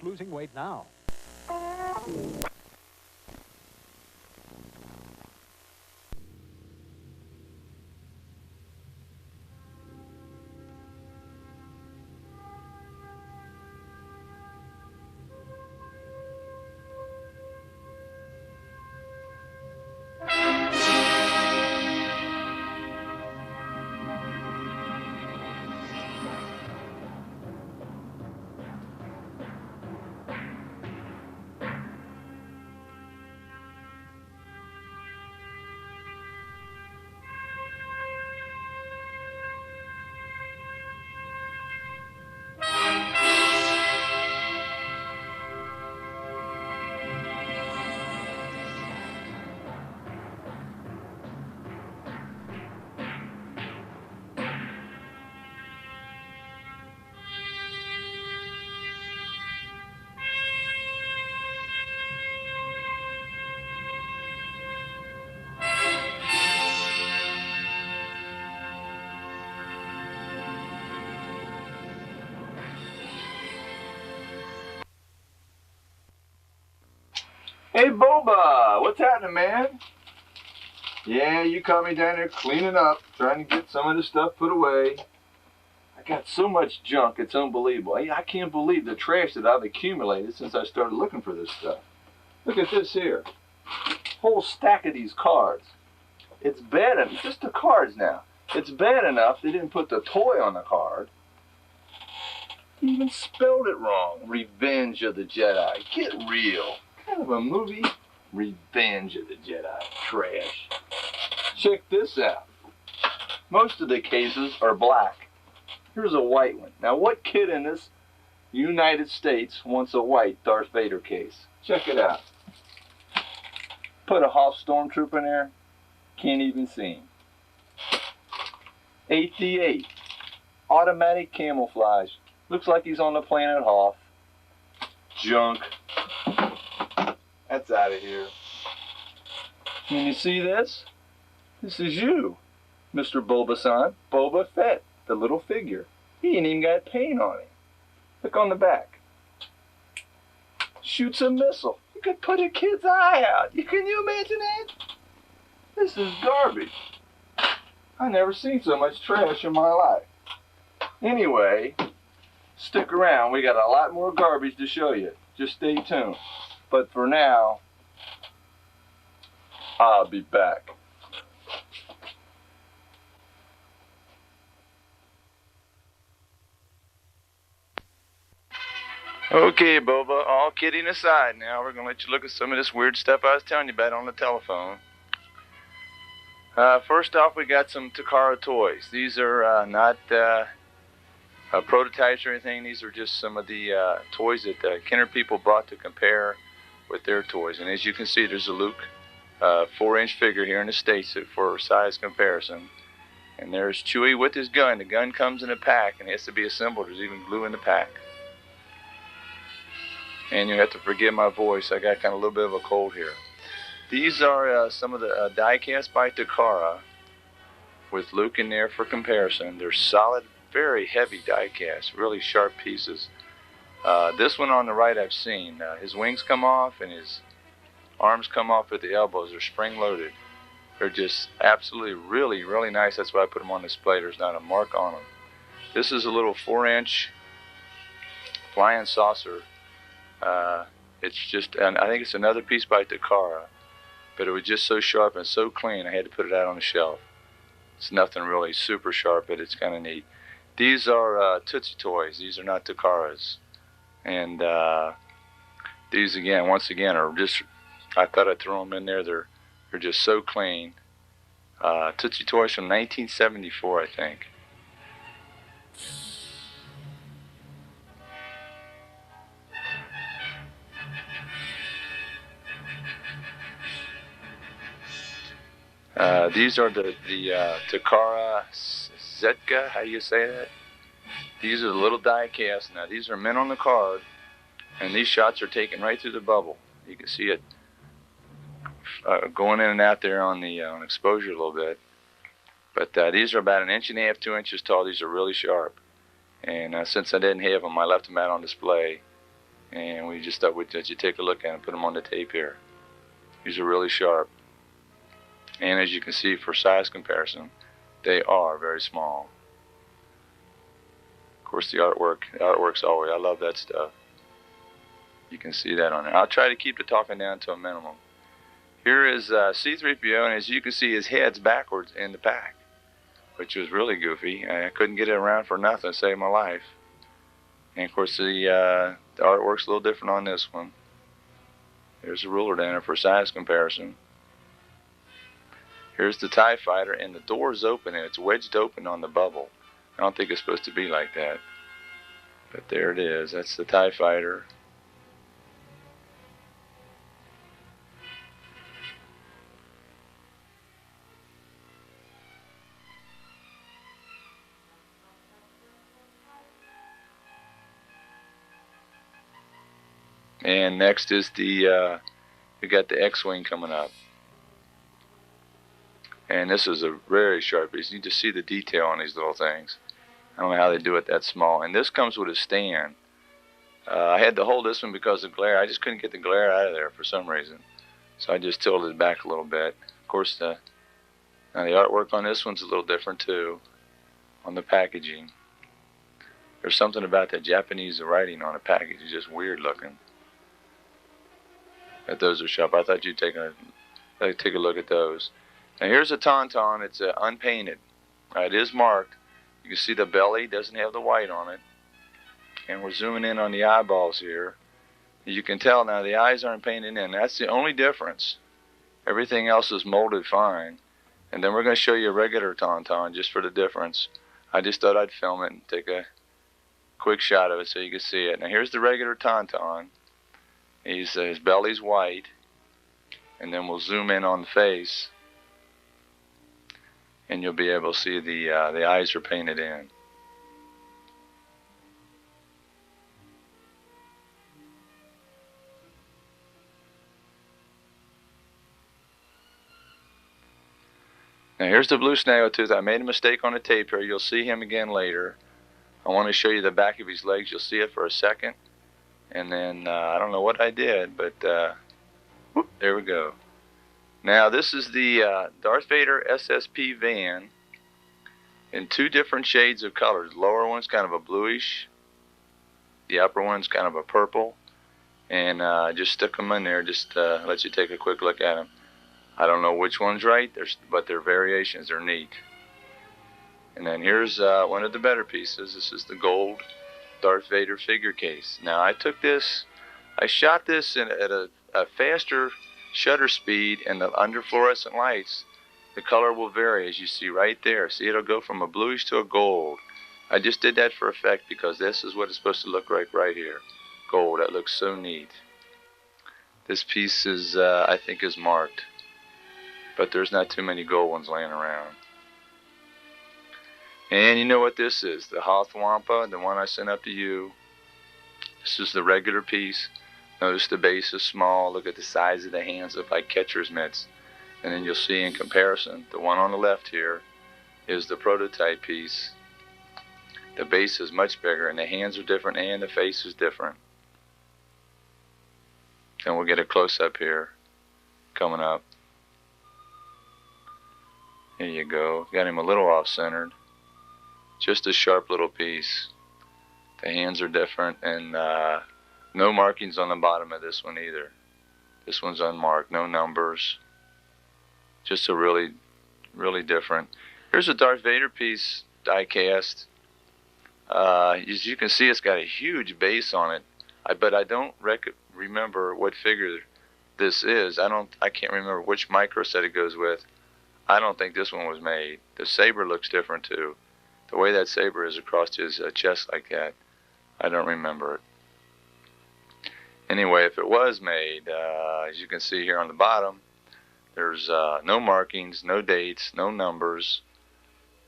start losing weight now. Hey, Boba, what's happening, man? Yeah, you caught me down there cleaning up, trying to get some of the stuff put away. I got so much junk, it's unbelievable. I can't believe the trash that I've accumulated since I started looking for this stuff. Look at this here. Whole stack of these cards. It's bad enough, just the cards now. It's bad enough they didn't put the toy on the card. They even spelled it wrong. Revenge of the Jedi. Get real. Kind of a movie. Revenge of the Jedi. Trash. Check this out. Most of the cases are black. Here's a white one. Now what kid in this United States wants a white Darth Vader case? Check it out. Put a Hoth Stormtrooper in there. Can't even see him. 8D8. Automatic camouflage. Looks like he's on the planet Hoth. Junk. That's out of here. Can you see this? This is you, Mr. Boba-san. Boba Fett, the little figure. He ain't even got paint on him. Look on the back. Shoots a missile. You could put a kid's eye out. Can you imagine that? This is garbage. I never seen so much trash in my life. Anyway, stick around. We got a lot more garbage to show you. Just stay tuned. But for now, I'll be back. Okay, Boba, all kidding aside now, we're going to let you look at some of this weird stuff I was telling you about on the telephone. First off, we got some Takara toys. These are not prototypes or anything. These are just some of the toys that the Kenner people brought to compare with their toys. And as you can see, there's a Luke 4-inch figure here in the States for size comparison. And there's Chewie with his gun. The gun comes in a pack and it has to be assembled. There's even glue in the pack. And you have to forgive my voice. I got kind of a little bit of a cold here. These are some of the diecast by Takara with Luke in there for comparison. They're solid, very heavy diecast, really sharp pieces. This one on the right I've seen. His wings come off and his arms come off at the elbows. They're spring-loaded. They're just absolutely really, really nice. That's why I put them on display. There's not a mark on them. This is a little 4-inch flying saucer. It's just, and I think it's another piece by Takara, but it was just so sharp and so clean I had to put it out on the shelf. It's nothing really super sharp, but it's kind of neat. These are Tootsie Toys. These are not Takara's. And these again, once again, are just, I thought I'd throw them in there. They're just so clean. Tootsie Toys from 1974, I think. These are the Takara Zetka, how do you say that? These are the little die casts. Now these are men on the card, and these shots are taken right through the bubble. You can see it going in and out there on the on exposure a little bit. But these are about 1.5 inches, 2 inches tall. These are really sharp. And since I didn't have them, I left them out on display. And we just thought we'd let you take a look at them, put them on the tape here. These are really sharp. And as you can see, for size comparison, they are very small. Of course, the artwork's always, I love that stuff. You can see that on there. I'll try to keep the talking down to a minimum. Here is C-3PO, and as you can see, his head's backwards in the pack, which was really goofy. I couldn't get it around for nothing, saved my life. And of course, the artwork's a little different on this one. There's a ruler down there for size comparison. Here's the TIE Fighter, and the door's open, and it's wedged open on the bubble. I don't think it's supposed to be like that, but there it is. That's the TIE Fighter. And next is the we got the X-Wing coming up. And this is a very sharp piece. You just see the detail on these little things. I don't know how they do it that small. And this comes with a stand. I had to hold this one because of glare. I just couldn't get the glare out of there for some reason. So I just tilted it back a little bit. Of course, now the artwork on this one's a little different too, on the packaging. There's something about the Japanese writing on the package. It's just weird looking. But those are sharp. I thought you'd take a look at those. Now here's a Tauntaun. It's unpainted. It is marked. You can see the belly doesn't have the white on it. And we're zooming in on the eyeballs here. You can tell now the eyes aren't painted in. That's the only difference. Everything else is molded fine. And then we're going to show you a regular Tauntaun just for the difference. I just thought I'd film it and take a quick shot of it so you can see it. Now here's the regular Tauntaun. His belly's white. And then we'll zoom in on the face. And you'll be able to see the eyes are painted in. Now here's the blue snaggletooth. I made a mistake on the tape here. You'll see him again later. I want to show you the back of his legs. You'll see it for a second. And then I don't know what I did, but whoop, there we go. Now this is the Darth Vader SSP van in two different shades of colors. The lower one's kind of a bluish. The upper one's kind of a purple. And just stick them in there. Just let you take a quick look at them. I don't know which one's right, but they're variations. They're neat. And then here's one of the better pieces. This is the gold Darth Vader figure case. Now I took this, I shot this at a faster shutter speed, and under fluorescent lights the color will vary, as you see right there. See, it'll go from a bluish to a gold. I just did that for effect because this is what it's supposed to look like right here. Gold. That looks so neat. This piece is I think is marked, but there's not too many gold ones laying around. And you know what this is, the Hoth Wampa, the one I sent up to you. This is the regular piece. Notice the base is small. Look at the size of the hands, look like catcher's mitts. And then you'll see in comparison, the one on the left here is the prototype piece. The base is much bigger, and the hands are different, and the face is different. And we'll get a close-up here coming up. Here you go. Got him a little off-centered. Just a sharp little piece. The hands are different, and no markings on the bottom of this one either. This one's unmarked, no numbers. Just a really, really different. Here's a Darth Vader piece, die-cast. As you can see, it's got a huge base on it, but I don't remember what figure this is. I can't remember which micro set it goes with. I don't think this one was made. The saber looks different too. The way that saber is across his chest like that, I don't remember it. Anyway, if it was made, as you can see here on the bottom, there's no markings, no dates, no numbers,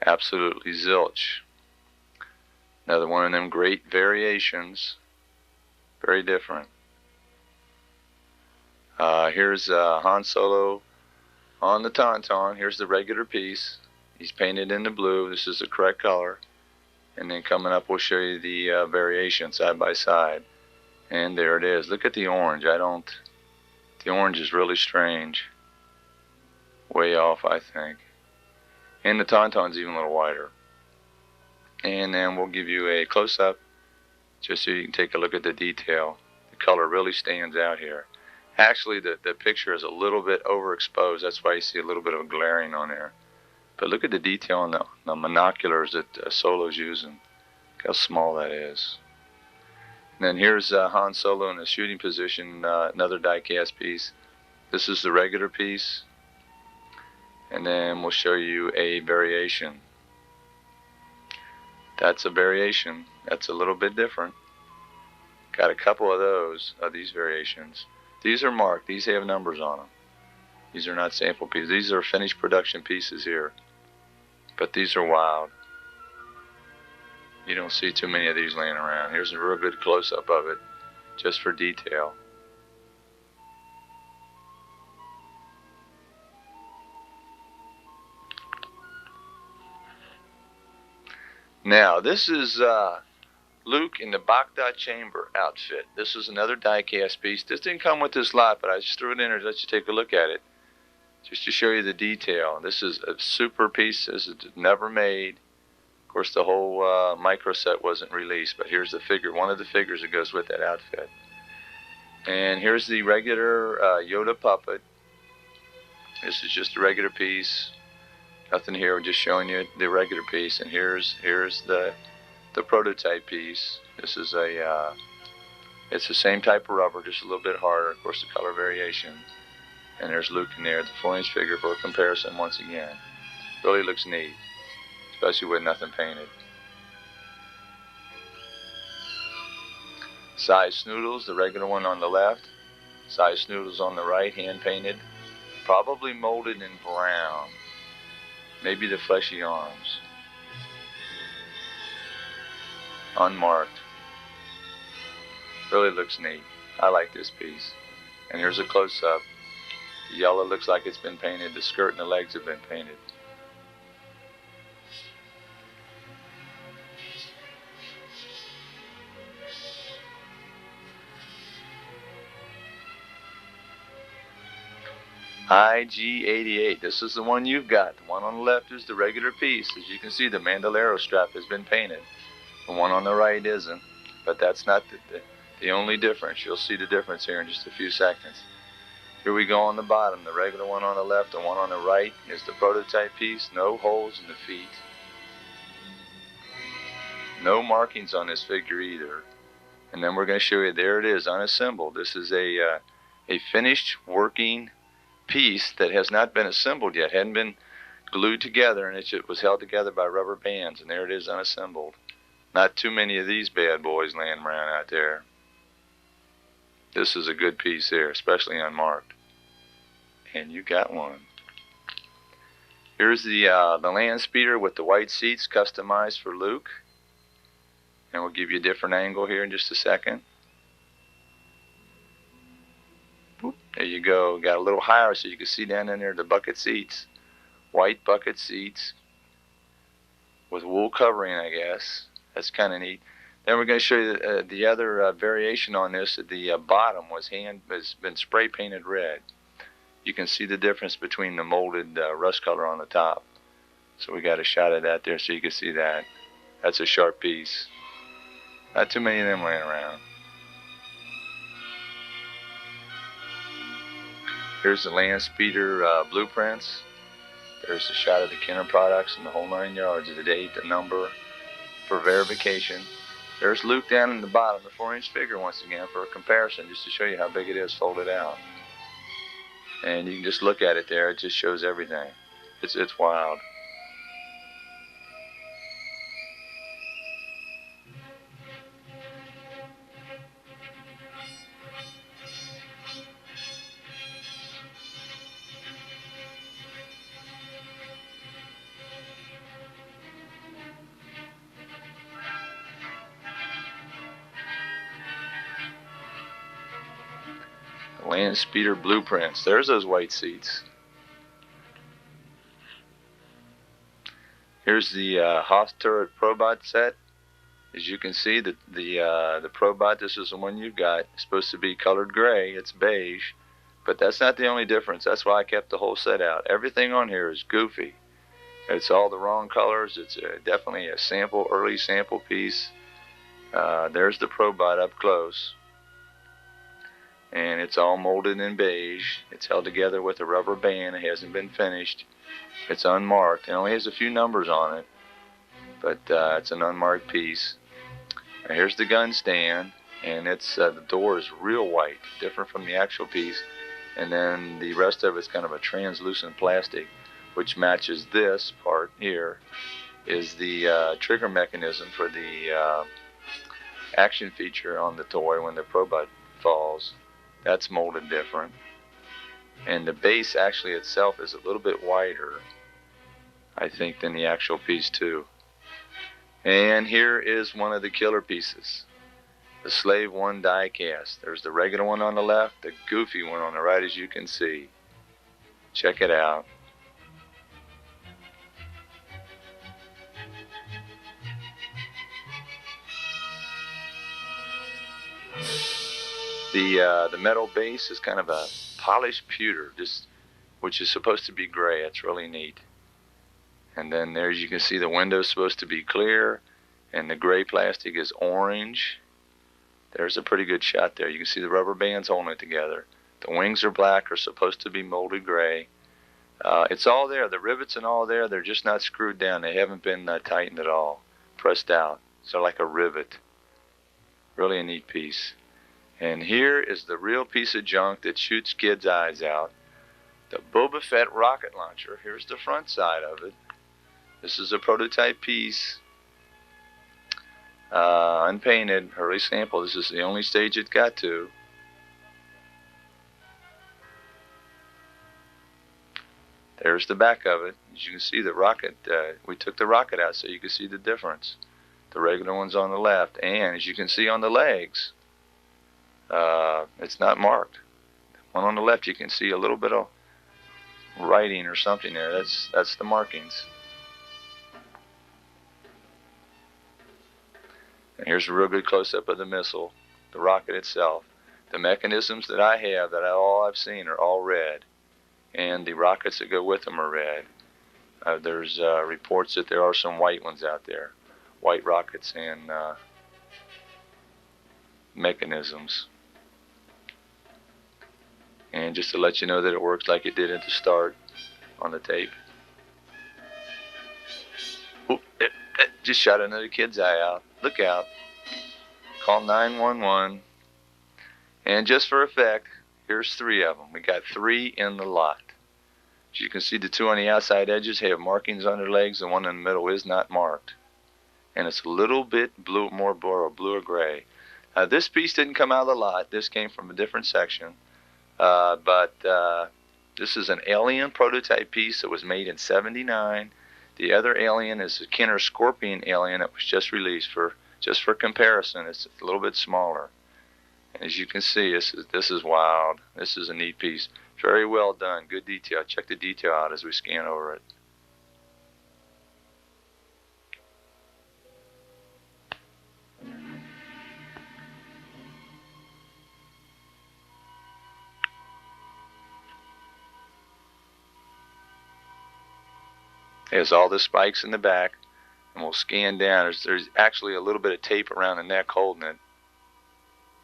absolutely zilch. Another one of them great variations, very different. Here's Han Solo on the Tauntaun. Here's the regular piece. He's painted in the blue. This is the correct color. And then coming up, we'll show you the variation side by side. And there it is. Look at the orange. The orange is really strange. Way off, I think. And the tauntaun's even a little wider. And then we'll give you a close-up just so you can take a look at the detail. The color really stands out here. Actually, the picture is a little bit overexposed. That's why you see a little bit of glaring on there. But look at the detail on the monoculars that Solo's using. Look how small that is. And then here's Han Solo in the shooting position, another die-cast piece. This is the regular piece. And then we'll show you a variation. That's a variation. That's a little bit different. Got a couple of these variations. These are marked. These have numbers on them. These are not sample pieces. These are finished production pieces here. But these are wild. You don't see too many of these laying around. Here's a real good close-up of it, just for detail. Now, this is Luke in the Baghdad chamber outfit. This is another die-cast piece. This didn't come with this lot, but I just threw it in there to let you take a look at it, just to show you the detail. This is a super piece. This is never made. Of course, the whole micro set wasn't released, but here's the figure, one of the figures that goes with that outfit. And here's the regular Yoda puppet. This is just a regular piece. Nothing here, we're just showing you the regular piece. And here's the prototype piece. This is it's the same type of rubber, just a little bit harder. Of course, the color variation. And there's Luke in there, the 4-inch figure for a comparison once again. Really looks neat, especially with nothing painted. Size Snoodles, the regular one on the left. Size Snoodles on the right, hand painted. Probably molded in brown. Maybe the fleshy arms. Unmarked. Really looks neat. I like this piece. And here's a close-up. The yellow looks like it's been painted. The skirt and the legs have been painted. IG-88. This is the one you've got. The one on the left is the regular piece. As you can see, the Mandalero strap has been painted. The one on the right isn't. But that's not the only difference. You'll see the difference here in just a few seconds. Here we go on the bottom. The regular one on the left, the one on the right is the prototype piece. No holes in the feet. No markings on this figure either. And then we're going to show you, there it is, unassembled. This is a finished working piece that has not been assembled yet, hadn't been glued together, and it was held together by rubber bands, and there it is unassembled. Not too many of these bad boys laying around out there. This is a good piece here, especially unmarked. And you got one. Here's the land speeder with the white seats customized for Luke. And we'll give you a different angle here in just a second. Boop. There you go. Got a little higher so you can see down in there the bucket seats. White bucket seats with wool covering, I guess. That's kind of neat. Then we're going to show you the other variation on this. At the bottom has been spray painted red. You can see the difference between the molded rust color on the top. So we got a shot of that there so you can see that. That's a sharp piece. Not too many of them laying around. Here's the land speeder blueprints. There's a shot of the Kenner products and the whole 9 yards, the date, the number for verification. There's Luke down in the bottom, the 4-inch figure once again for a comparison, just to show you how big it is folded out. And you can just look at it there, it just shows everything. It's wild. Land speeder blueprints. There's those white seats. Here's the Hoth turret Probot set. As you can see, the Probot, this is the one you've got, is supposed to be colored gray. It's beige, but that's not the only difference. That's why I kept the whole set out. Everything on here is goofy. It's all the wrong colors. It's definitely a sample, early sample piece. There's the Probot up close, and it's all molded in beige. It's held together with a rubber band. It hasn't been finished. It's unmarked. It only has a few numbers on it, but it's an unmarked piece. Now here's the gun stand, and it's the door is real white, different from the actual piece, and then the rest of it's kind of a translucent plastic, which matches this part here. Is the trigger mechanism for the action feature on the toy when the Probot falls. That's molded different, and the base actually itself is a little bit wider, I think, than the actual piece too. And here is one of the killer pieces, the Slave 1 diecast. There's the regular one on the left, the goofy one on the right, as you can see. Check it out. The metal base is kind of a polished pewter, which is supposed to be gray. It's really neat. And then there you can see the window's supposed to be clear, and the gray plastic is orange. There's a pretty good shot there. You can see the rubber bands holding it together. The wings are black, are supposed to be molded gray. It's all there. The rivets and all there. They're just not screwed down. They haven't been tightened at all, pressed out. So like a rivet. Really a neat piece. And here is the real piece of junk that shoots kids' eyes out. The Boba Fett rocket launcher. Here's the front side of it. This is a prototype piece, unpainted, early sample. This is the only stage it got to. There's the back of it. As you can see, the rocket, we took the rocket out so you can see the difference. The regular one's on the left, and as you can see on the legs, it's not marked. The one on the left, you can see a little bit of writing or something there. That's the markings. And here's a real good close-up of the missile, the rocket itself. The mechanisms that I have, that I've seen, are all red, and the rockets that go with them are red. There's reports that there are some white ones out there, white rockets and mechanisms. And just to let you know that it works like it did at the start on the tape. Oop, just shot another kid's eye out. Look out. Call 911. And just for effect, here's 3 of them. We got 3 in the lot. As you can see, the 2 on the outside edges have markings on their legs. The one in the middle is not marked. And it's a little bit blue, more blue or gray. This piece didn't come out of the lot. This came from a different section. But this is an Alien prototype piece that was made in '79. The other Alien is a Kenner Scorpion Alien that was just released. Just for comparison, it's a little bit smaller. And as you can see, this is wild. This is a neat piece. Very well done. Good detail. Check the detail out as we scan over it. It has all the spikes in the back, and we'll scan down. There's actually a little bit of tape around the neck holding it,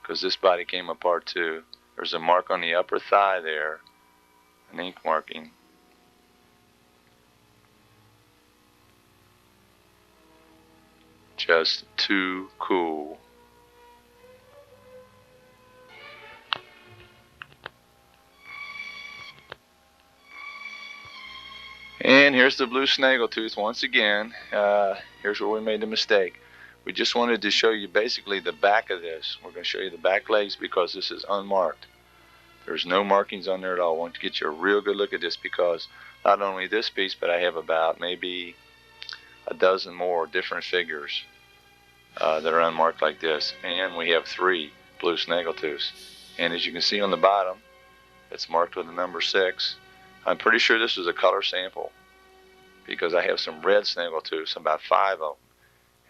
because this body came apart too. There's a mark on the upper thigh there, an ink marking. Just too cool. And here's the blue snaggletooth once again. Here's where we made the mistake. We just wanted to show you basically the back of this. We're going to show you the back legs because this is unmarked. There's no markings on there at all. I want to get you a real good look at this because not only this piece, but I have about maybe a dozen more different figures that are unmarked like this. And we have 3 blue snaggletooths. And as you can see on the bottom, it's marked with the number 6. I'm pretty sure this is a color sample because I have some red snaggletooths, about 5 of them.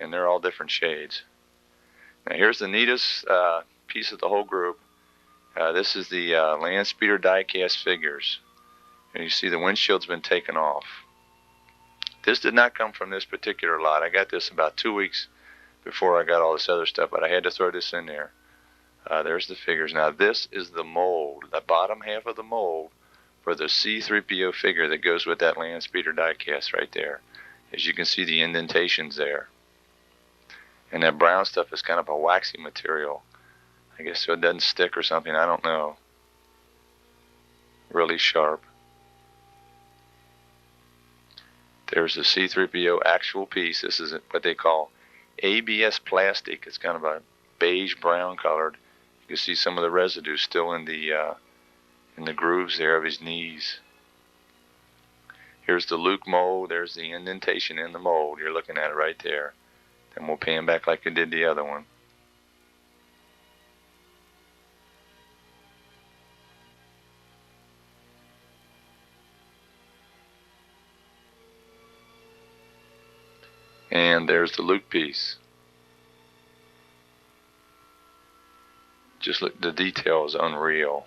and they're all different shades. Now here's the neatest piece of the whole group. This is the land speeder diecast figures, and you see the windshield's been taken off. This did not come from this particular lot. I got this about 2 weeks before I got all this other stuff, but I had to throw this in there. There's the figures. Now this is the mold, the bottom half of the mold for the C-3PO figure that goes with that land speeder diecast right there. As you can see, the indentations there. And that brown stuff is kind of a waxy material, I guess, so it doesn't stick or something, I don't know. Really sharp. There's the C-3PO actual piece. This is what they call ABS plastic. It's kind of a beige brown colored. You can see some of the residue still in the grooves there of his knees. Here's the Luke mold. There's the indentation in the mold. You're looking at it right there. Then we'll pan back like we did the other one. And there's the Luke piece. Just look, the detail is unreal.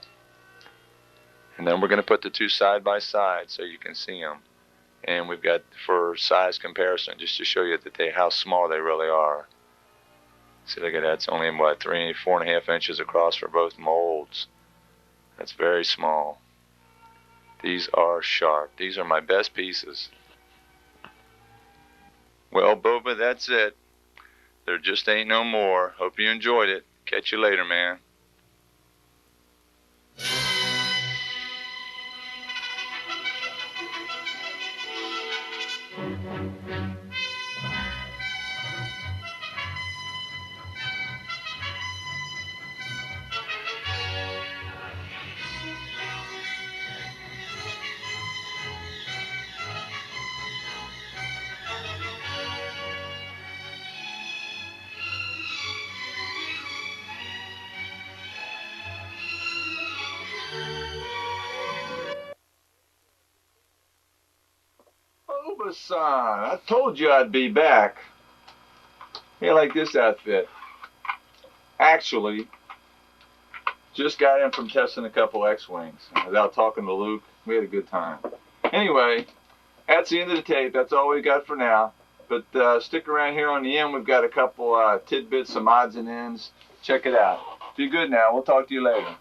And then we're going to put the two side by side so you can see them. And we've got for size comparison, just to show you that how small they really are. See, look at that. It's only what, 4.5 inches across for both molds. That's very small. These are sharp. These are my best pieces. Well, Boba, that's it. There just ain't no more. Hope you enjoyed it. Catch you later, man. Boba-san, I told you I'd be back. Hey, like this outfit. Actually, just got in from testing a couple X-Wings. Without talking to Luke, we had a good time. Anyway, that's the end of the tape. That's all we got for now. But stick around here on the end. We've got a couple tidbits, some odds and ends. Check it out. Be good now. We'll talk to you later.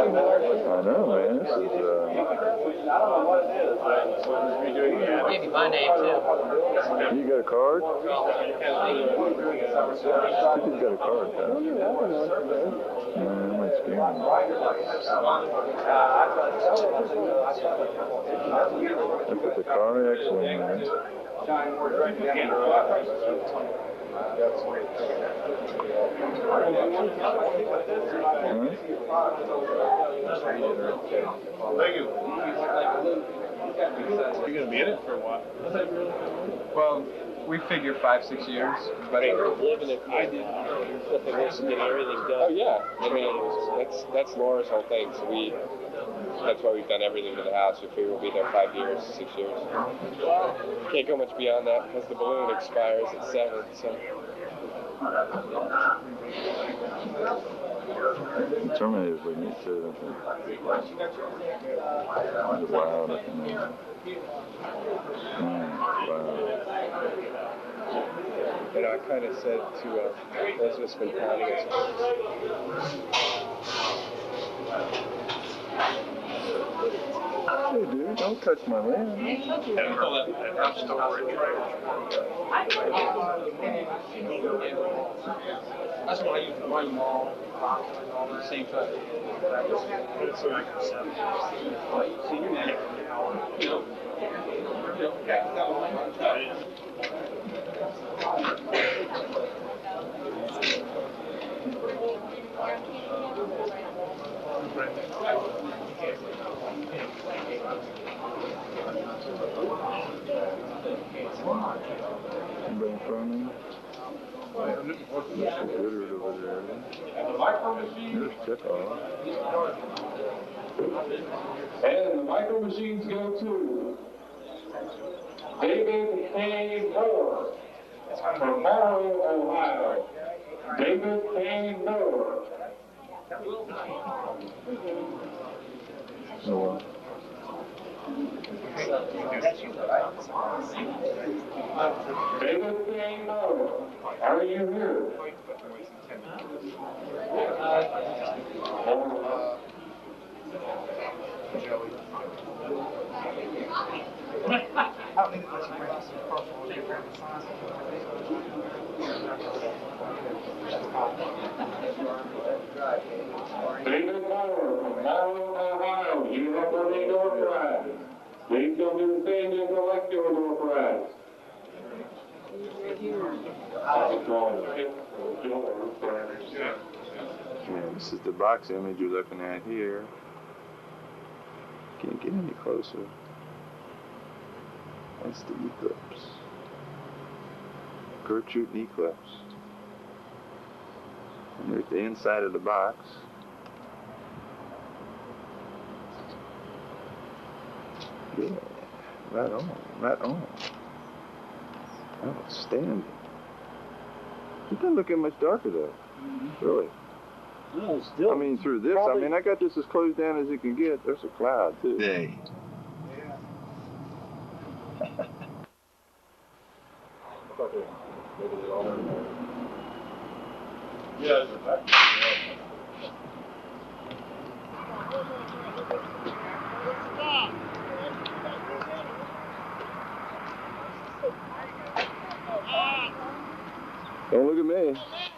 I know, man. This is, I don't know what it is. Give you my name, too. You got a card? He's got a card, huh? That might scare me. That's the Takara X-Wing, man. Thank you. You're going to be in it for a while. Well, we figure 5-6 years. But living it, I did nothing worse than getting everything done. Oh yeah, I mean that's Laura's whole thing. So that's why we've done everything to the house. We figure we'll be there 5 years, 6 years. Can't go much beyond that because the balloon expires at 7. So. Terminators we need to. Wow, You know, I kind of said to Elizabeth's been pounding us. Hey, dude, don't touch my land. that's why I use one mall, at the same time. from me. Good over there. There's Takara. And the micro machines go to David K. Moore from Morrow, Ohio. David K. Moore. Oh, David K. Moore, are you here? David Moore from Morrow, Ohio. You have won a door prize. Please don't do the same to collect your door prize. yeah, this is the box image you're looking at here. Can't get any closer. That's the eclipse. Gertrude eclipse. And there's the inside of the box. Yeah, right on, right on. Outstanding. It doesn't look much darker though. Really. No, still. I mean, through this, probably, I mean, I got this as close down as it can get. There's a cloud too. Day. Yes. Don't look at me.